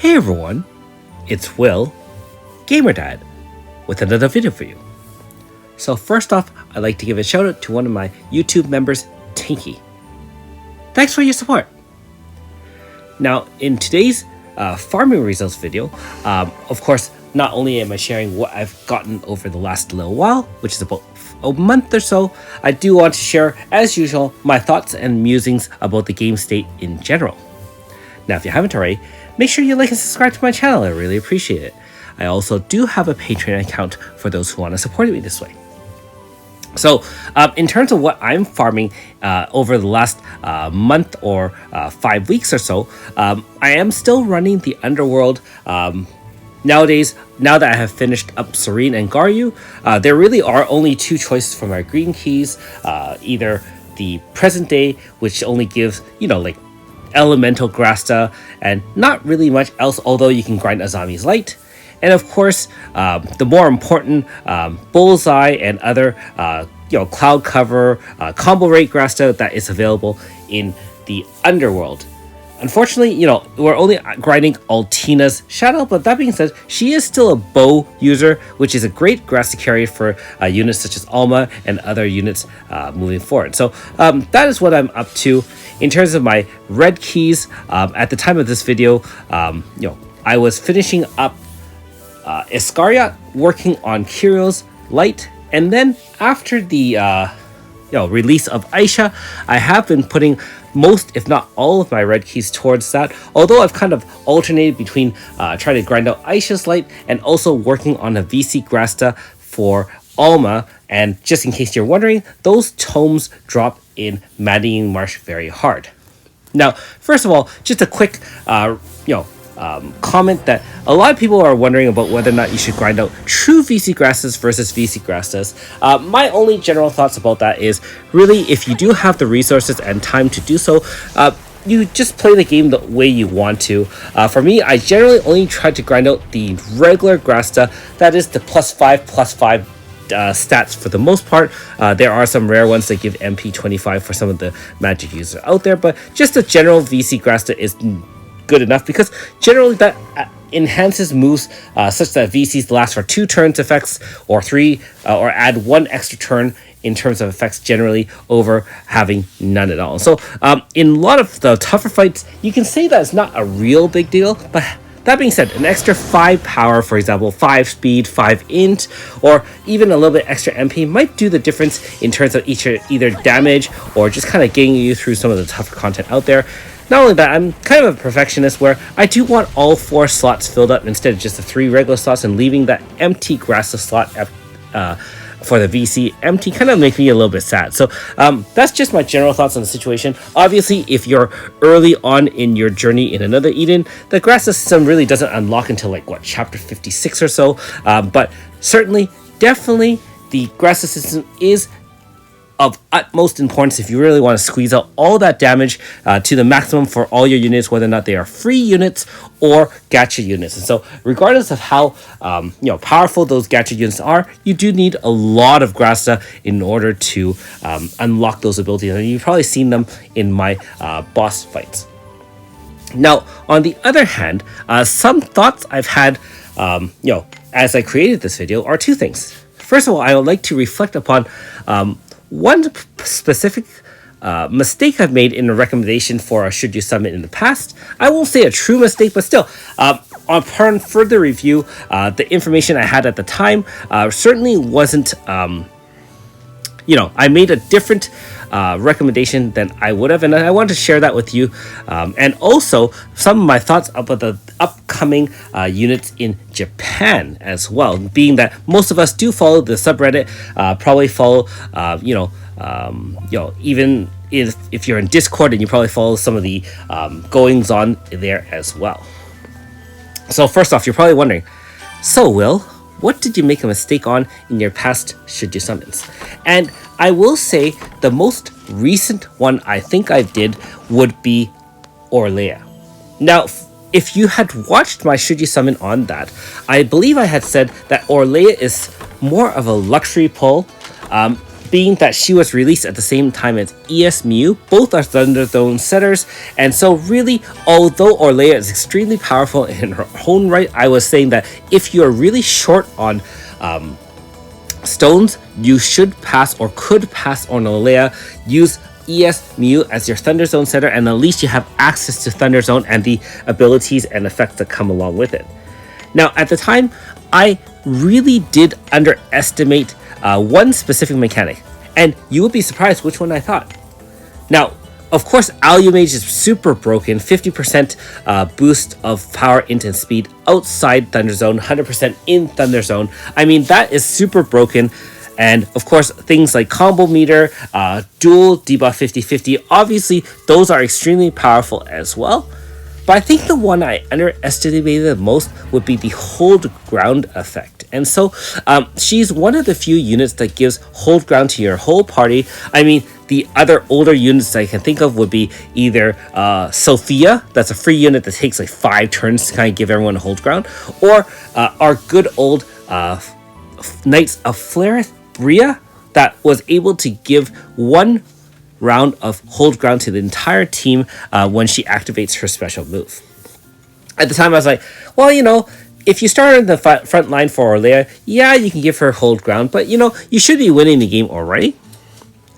Hey everyone, it's Will, GamerDad, with another video for you. So first off, I'd like to give a shout out to one of my YouTube members, Tinky. Thanks for your support. Now, in today's farming results video, of course, not only am I sharing what I've gotten over the last little while, which is about a month or so, I do want to share, as usual, my thoughts and musings about the game state in general. Now, if you haven't already, make sure you like and subscribe to my channel. I really appreciate it. I also do have a Patreon account for those who want to support me this way. So, in terms of what I'm farming over the last month or 5 weeks or so, I am still running the Underworld. Nowadays, now that I have finished up Serene and Garyu, there really are only two choices for my green keys. Either the present day, which only gives, like elemental Grasta and not really much else, although you can grind Azami's Light. And of course, the more important Bullseye and other cloud cover combo rate Grasta that is available in the Underworld. Unfortunately, we're only grinding Altina's Shadow, but that being said, she is still a bow user, which is a great Grasta carry for units such as Alma and other units moving forward. So that is what I'm up to. In terms of my red keys, at the time of this video, I was finishing up Iscariot, working on Kirill's Light, and then after the release of Aisha, I have been putting most, if not all, of my red keys towards that, although I've kind of alternated between trying to grind out Aisha's Light and also working on a VC Grasta for Alma. And just in case you're wondering, those tomes drop in Maddening Marsh very hard. Now, first of all, just a quick comment that a lot of people are wondering about whether or not you should grind out true VC Grastas versus VC Grastas. My only general thoughts about that is, really, if you do have the resources and time to do so, you just play the game the way you want to. For me, I generally only try to grind out the regular Grasta, that is the +5/+5 stats for the most part. There are some rare ones that give MP 25 for some of the magic users out there, but just a general VC Grasta is good enough because generally that enhances moves such that VCs last for 2 turns effects or 3 or add 1 extra turn in terms of effects generally over having none at all. So in a lot of the tougher fights, you can say that it's not a real big deal, but that being said, an extra 5 power, for example, 5 speed, 5 int, or even a little bit extra MP might do the difference in terms of either damage or just kind of getting you through some of the tougher content out there. Not only that, I'm kind of a perfectionist where I do want all 4 slots filled up instead of just the 3 regular slots, and leaving that empty Grasta slot for the VC empty kind of makes me a little bit sad. So that's just my general thoughts on the situation. Obviously, if you're early on in your journey in another Eden, the Grasta system really doesn't unlock until chapter 56 or so. But certainly, definitely, the Grasta system is of utmost importance if you really want to squeeze out all that damage to the maximum for all your units, whether or not they are free units or gacha units. And so regardless of how powerful those gacha units are, you do need a lot of Grasta in order to unlock those abilities, and you've probably seen them in my boss fights. Now, on the other hand, some thoughts I've had as I created this video are 2 things. First of all, I would like to reflect upon one specific mistake I've made in a recommendation for a Should You Summon in the past. I won't say a true mistake, but still, upon further review, the information I had at the time certainly wasn't, I made a different recommendation than I would have, and I want to share that with you. And also, some of my thoughts about the upcoming units in Japan as well, being that most of us do follow the subreddit, probably follow, even if you're in Discord, and you probably follow some of the goings on there as well. So first off, you're probably wondering, so Will, what did you make a mistake on in your past Should You Summons? And I will say the most recent one I think I did would be Orlea. Now, if you had watched my Should You Summon on that, I believe I had said that Orlea is more of a luxury pull, being that she was released at the same time as ESMU. Both are Thunderzone setters, and so really, although Orlea is extremely powerful in her own right, I was saying that if you're really short on stones, you should pass or could pass on Orlea. Use ESMU as your Thunderzone setter, and at least you have access to Thunderzone and the abilities and effects that come along with it. Now, at the time, I really did underestimate one specific mechanic, and you would be surprised which one I thought. Now, of course, Alumage is super broken, 50% boost of power, int, and speed outside Thunderzone, 100% in Thunderzone. I mean, that is super broken. And of course, things like combo meter, dual debuff 50-50, obviously, those are extremely powerful as well. But I think the one I underestimated the most would be the hold ground effect. And so she's one of the few units that gives hold ground to your whole party. I mean, the other older units I can think of would be either Sophia, that's a free unit that takes like 5 turns to kind of give everyone a hold ground, or our good old Knights of Flareth Bria that was able to give 1 round of hold ground to the entire team when she activates her special move. At the time, I was like, well, you know, if you start in the front line for Orlea, yeah, you can give her hold ground, but you know, you should be winning the game already.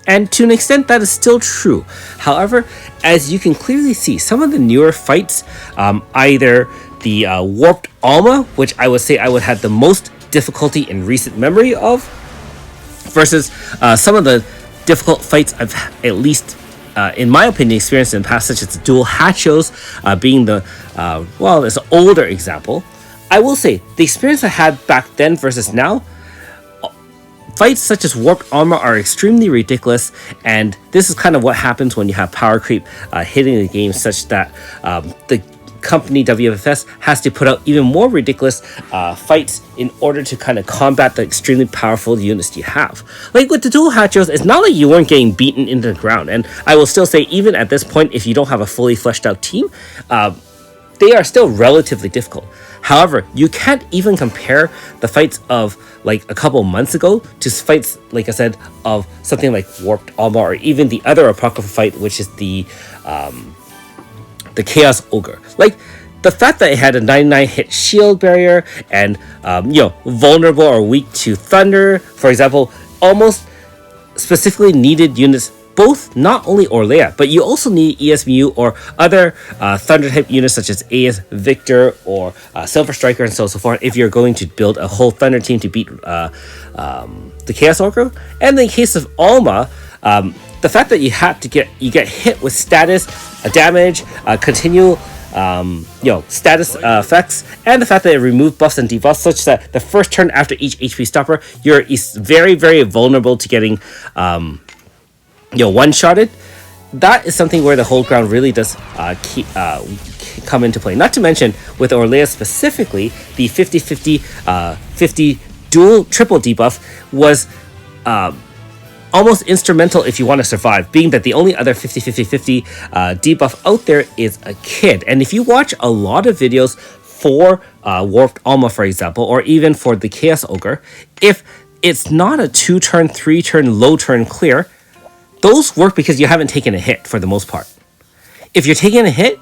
And to an extent, that is still true. However, as you can clearly see, some of the newer fights, either the Warped Alma, which I would say I would have the most difficulty in recent memory of, versus some of the difficult fights I've at least in my opinion experienced in the past, such as the dual Hachos being the well, it's an older example. I will say the experience I had back then versus now, fights such as Warped Armor are extremely ridiculous, and this is kind of what happens when you have power creep hitting the game, such that the company WFS has to put out even more ridiculous fights in order to kind of combat the extremely powerful units you have. Like with the dual Hachos, it's not like you weren't getting beaten into the ground, and I will still say, even at this point, if you don't have a fully fleshed out team, they are still relatively difficult. However, you can't even compare the fights of like a couple months ago to fights, like I said, of something like Warped Alma, or even the other Apocryphal fight, which is the Chaos Ogre. Like, the fact that it had a 99 hit shield barrier and, you know, vulnerable or weak to thunder, for example, almost specifically needed units, both not only Orlea, but you also need ESMU or other thunder type units such as AS Victor or Silver Striker and so forth, if you're going to build a whole thunder team to beat the Chaos Ogre. And in the case of Alma, the fact that you get hit with status, damage, continual status effects, and the fact that it removes buffs and debuffs, such that the first turn after each HP stopper, you're very, very vulnerable to getting one-shotted. That is something where the hold ground really does come into play. Not to mention, with Orlea specifically, the 50-50, 50 dual triple debuff was almost instrumental if you want to survive, being that the only other 50-50-50 debuff out there is a kid. And if you watch a lot of videos for Warped Alma, for example, or even for the Chaos Ogre, if it's not a 2-turn, 3-turn, low turn clear, those work because you haven't taken a hit for the most part. If you're taking a hit,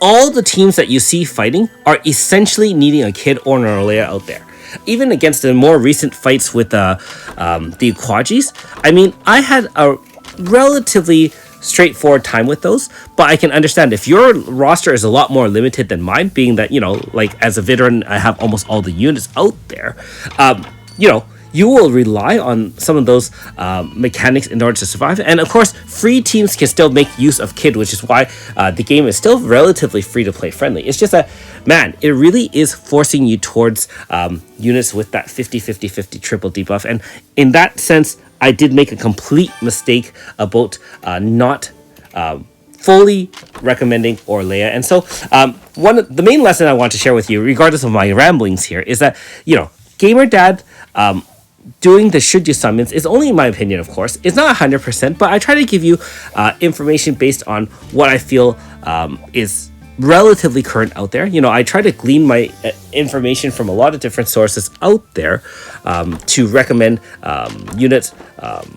all the teams that you see fighting are essentially needing a kid or an Orlea out there. Even against the more recent fights with the Quadjis, I mean, I had a relatively straightforward time with those, but I can understand if your roster is a lot more limited than mine, being that, you know, like as a veteran, I have almost all the units out there, you will rely on some of those mechanics in order to survive. And of course, free teams can still make use of Kid, which is why the game is still relatively free to play friendly. It's just that, man, it really is forcing you towards units with that 50-50-50 triple debuff. And in that sense, I did make a complete mistake about not fully recommending Orlea. And so the main lesson I want to share with you, regardless of my ramblings here, is that, you know, Gamer Dad doing the should you summons is only in my opinion, of course. It's not 100%, but I try to give you information based on what I feel is relatively current out there. I try to glean my information from a lot of different sources out there to recommend units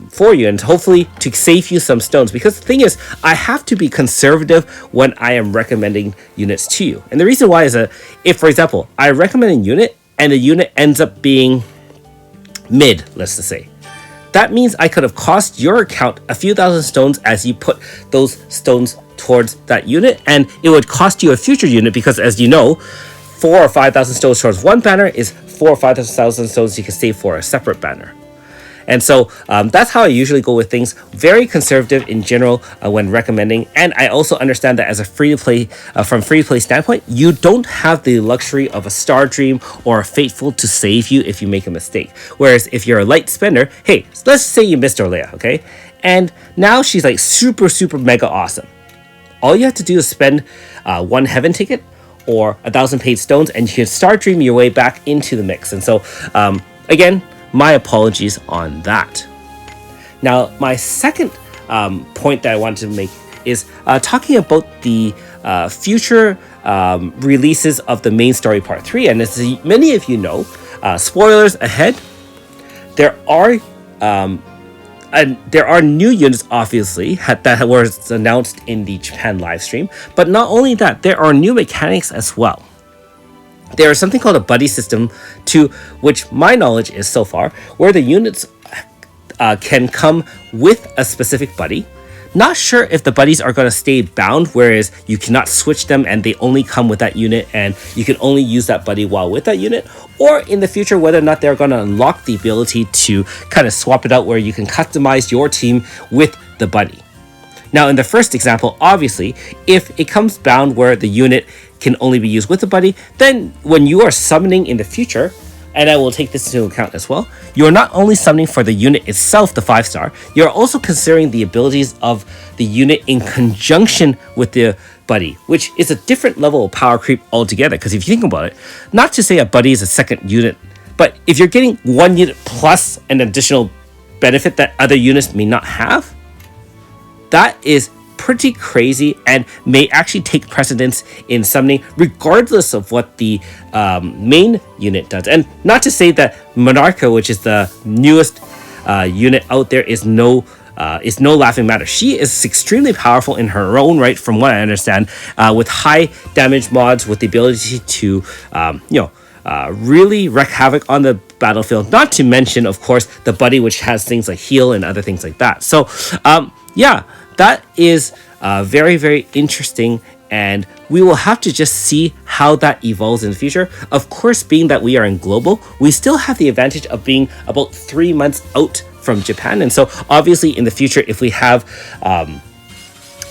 for you, and hopefully to save you some stones, because the thing is, I have to be conservative when I am recommending units to you. And the reason why is that if, for example, I recommend a unit and the unit ends up being mid, let's just say, that means I could have cost your account a few thousand stones as you put those stones towards that unit, and it would cost you a future unit, because as you know, 4,000 or 5,000 stones towards one banner is 4,000 or 5,000 stones you can save for a separate banner. And so that's how I usually go with things. Very conservative in general when recommending. And I also understand that as a free-to-play, from free-to-play standpoint, you don't have the luxury of a Star Dream or a Fateful to save you if you make a mistake. Whereas if you're a light spender, hey, let's say you missed Orlea, okay? And now she's like super, super mega awesome. All you have to do is spend one Heaven ticket or 1,000 paid stones, and you can Star Dream your way back into the mix. And so, again, my apologies on that. Now, my second point that I wanted to make is talking about the future releases of the main story part 3. And as many of you know, spoilers ahead, there are new units, obviously, that were announced in the Japan live stream. But not only that, there are new mechanics as well. There is something called a buddy system, to which my knowledge is so far, where the units can come with a specific buddy. Not sure if the buddies are going to stay bound, whereas you cannot switch them and they only come with that unit and you can only use that buddy while with that unit, or in the future whether or not they're going to unlock the ability to kind of swap it out where you can customize your team with the buddy. Now, in the first example, obviously, if it comes bound where the unit can only be used with the buddy, then when you are summoning in the future, and I will take this into account as well, you're not only summoning for the unit itself, the 5-star, you're also considering the abilities of the unit in conjunction with the buddy, which is a different level of power creep altogether. Because if you think about it, not to say a buddy is a second unit, but if you're getting one unit plus an additional benefit that other units may not have, that is pretty crazy and may actually take precedence in summoning regardless of what the main unit does. And not to say that Monarcha, which is the newest unit out there, is no laughing matter. She is extremely powerful in her own right, from what I understand, with high damage mods, with the ability to really wreak havoc on the battlefield. Not to mention, of course, the buddy, which has things like heal and other things like that. So yeah, that is very, very interesting, and we will have to just see how that evolves in the future. Of course, being that we are in global, we still have the advantage of being about 3 months out from Japan. And so obviously in the future, if we have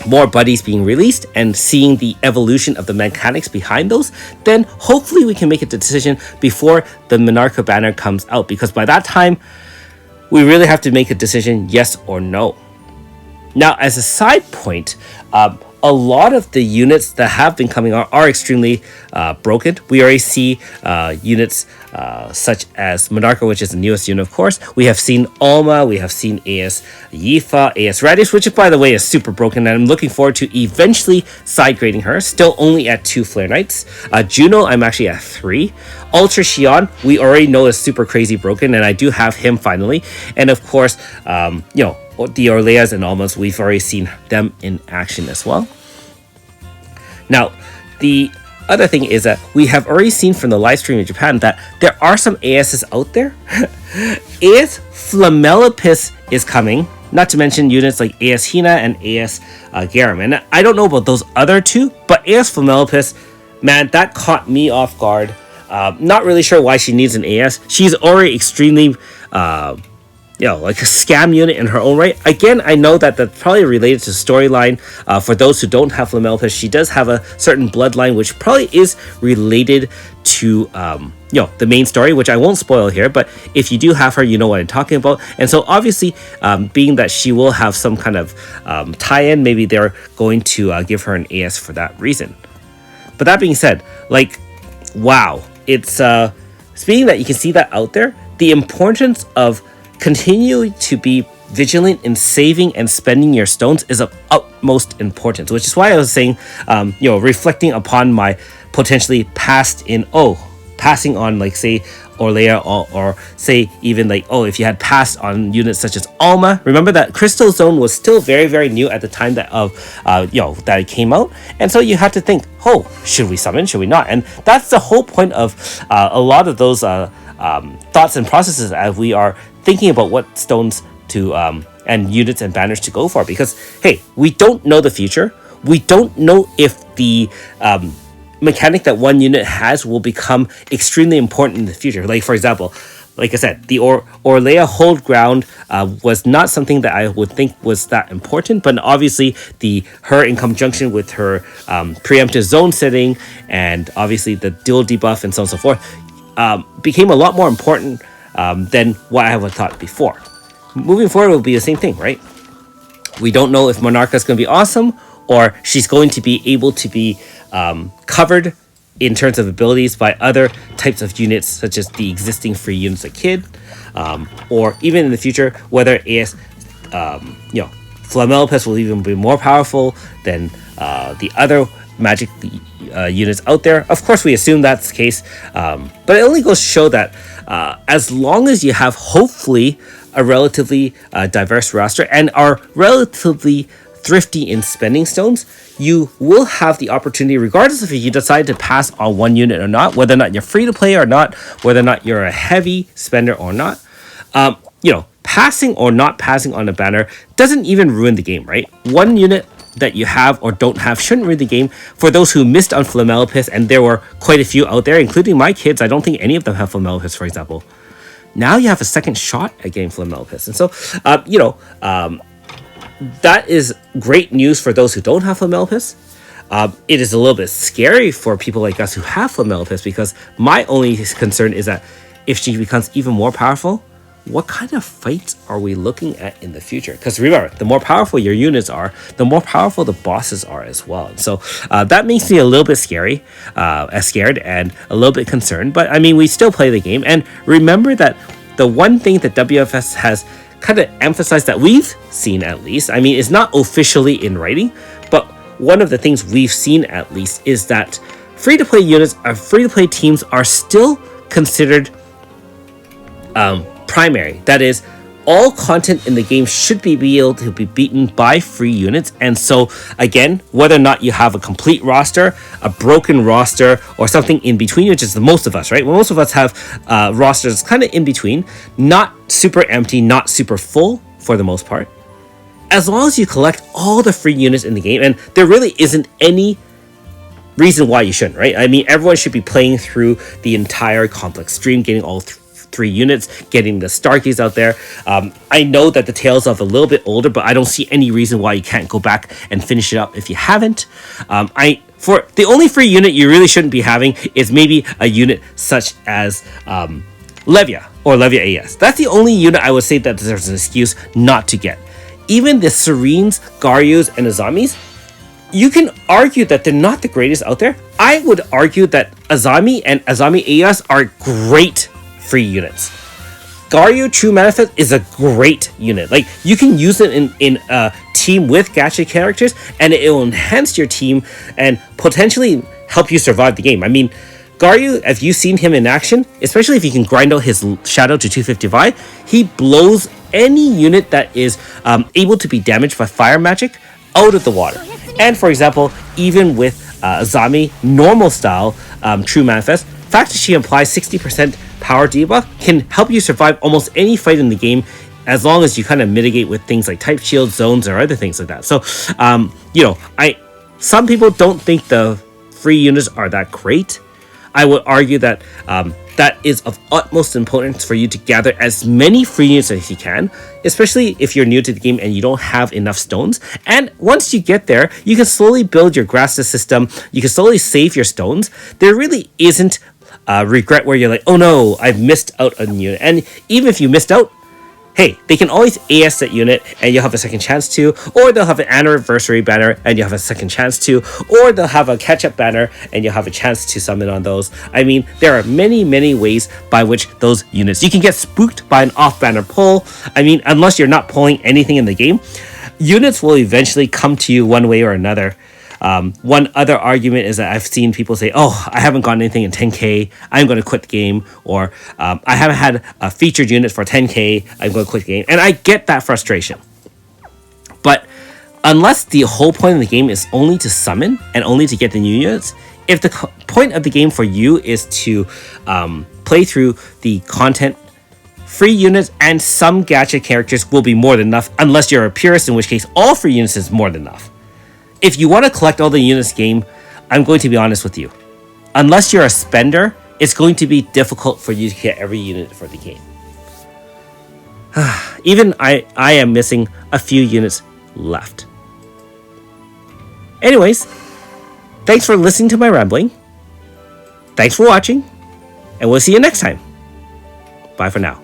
more buddies being released and seeing the evolution of the mechanics behind those, then hopefully we can make a decision before the Monarcha banner comes out, because by that time, we really have to make a decision, yes or no. Now, as a side point, a lot of the units that have been coming out are extremely broken. We already see units such as Monarcha, which is the newest unit, of course. We have seen Alma, we have seen AS Yifa, AS Radish, which, by the way, is super broken, and I'm looking forward to eventually side grading her. Still only at 2 Flare Knights. Juno, I'm actually at 3. Ultra Xion, we already know is super crazy broken, and I do have him finally. And of course, the Orleas and Almas, we've already seen them in action as well. Now, the other thing is that we have already seen from the live stream in Japan that there are some ASs out there. AS Flamelopus is coming, not to mention units like AS Hina and AS Garam. And I don't know about those other two, but AS Flamelopus, man, that caught me off guard. Not really sure why she needs an AS. She's already extremely like a scam unit in her own right. Again, I know that that's probably related to storyline. For those who don't have Flamelopus, she does have a certain bloodline which probably is related to the main story, which I won't spoil here, but if you do have her, you know what I'm talking about. And so obviously, being that she will have some kind of tie-in, maybe they're going to give her an AS for that reason. But that being said, wow, it's speaking that you can see that out there, the importance of continue to be vigilant in saving and spending your stones is of utmost importance, which is why I was saying, reflecting upon my potentially passing on, like, say, Orlea, or say even like, if you had passed on units such as Alma. Remember that Crystal Zone was still very, very new at the time that it came out, and so you had to think, should we summon, should we not? And that's the whole point of a lot of those thoughts and processes as we are thinking about what stones to and units and banners to go for, because hey, we don't know the future. We don't know if the mechanic that one unit has will become extremely important in the future. Like, for example, like I said, the Orlea hold ground was not something that I would think was that important, but obviously her in conjunction with her preemptive zone setting, and obviously the dual debuff and so on and so forth, became a lot more important than what I would have thought before. Moving forward, it will be the same thing, right? We don't know if Monarcha is going to be awesome, or she's going to be able to be covered in terms of abilities by other types of units, such as the existing free units like Kid, or even in the future, whether Flamelopus will even be more powerful than the other magic units out there. Of course, we assume that's the case, but it only goes to show that as long as you have, hopefully, a relatively diverse roster and are relatively thrifty in spending stones, you will have the opportunity, regardless of if you decide to pass on one unit or not, whether or not you're free to play or not, whether or not you're a heavy spender or not. Passing or not passing on a banner doesn't even ruin the game, right? One unit that you have or don't have shouldn't ruin the game. For those who missed on Flamelopus, and there were quite a few out there, including my kids, I don't think any of them have Flamelopus, for example. Now you have a second shot at getting Flamelopus. And so, that is great news for those who don't have Flamelopus. It is a little bit scary for people like us who have Flamelopus, because my only concern is that if she becomes even more powerful, what kind of fights are we looking at in the future? Because remember, the more powerful your units are, the more powerful the bosses are as well. And so that makes me a little bit scared and a little bit concerned. But I mean, we still play the game. And remember that the one thing that WFS has kind of emphasized, that we've seen at least, I mean, it's not officially in writing, but one of the things we've seen at least is that free-to-play units, free-to-play teams are still considered primary. That is, all content in the game should be able to be beaten by free units. And so again, whether or not you have a complete roster, a broken roster, or something in between, which is the most of us, right? Well, most of us have rosters kind of in between, not super empty, not super full for the most part. As long as you collect all the free units in the game, and there really isn't any reason why you shouldn't, right? I mean, everyone should be playing through the entire complex stream, getting all three units, getting the Starkeys out there. I know that the tales of a little bit older, but I don't see any reason why you can't go back and finish it up if you haven't. For the only free unit you really shouldn't be having is maybe a unit such as Levia or Levia AS. That's the only unit I would say that there's an excuse not to get. Even the Serenes, Garyus, and Azamis, you can argue that they're not the greatest out there. I would argue that Azami and Azami AS are great free units. Garyu True Manifest is a great unit. Like, you can use it in a team with gacha characters, and it will enhance your team and potentially help you survive the game. I mean, Garyu, if you've seen him in action, especially if you can grind out his shadow to 255, he blows any unit that is able to be damaged by fire magic out of the water. And for example, even with Azami normal style True Manifest, the fact that she applies 60% power debuff can help you survive almost any fight in the game, as long as you kind of mitigate with things like type shield, zones, or other things like that. So, some people don't think the free units are that great. I would argue that that is of utmost importance for you to gather as many free units as you can, especially if you're new to the game and you don't have enough stones. And once you get there, you can slowly build your Grasta system. You can slowly save your stones. There really isn't regret where you're like, oh no, I've missed out on a unit. And even if you missed out, hey, they can always AS that unit and you'll have a second chance to, or they'll have an anniversary banner and you'll have a second chance to, or they'll have a catch-up banner and you'll have a chance to summon on those. I mean, there are many, many ways by which those units, you can get spooked by an off-banner pull. I mean, unless you're not pulling anything in the game, units will eventually come to you one way or another. One other argument is that I've seen people say, oh, I haven't gotten anything in 10k, I'm going to quit the game, or I haven't had a featured unit for 10k, I'm going to quit the game. And I get that frustration. But unless the whole point of the game is only to summon and only to get the new units, if the point of the game for you is to play through the content, free units and some gacha characters will be more than enough, unless you're a purist, in which case all free units is more than enough. If you want to collect all the units game, I'm going to be honest with you. Unless you're a spender, it's going to be difficult for you to get every unit for the game. Even I am missing a few units left. Anyways, thanks for listening to my rambling. Thanks for watching, and we'll see you next time. Bye for now.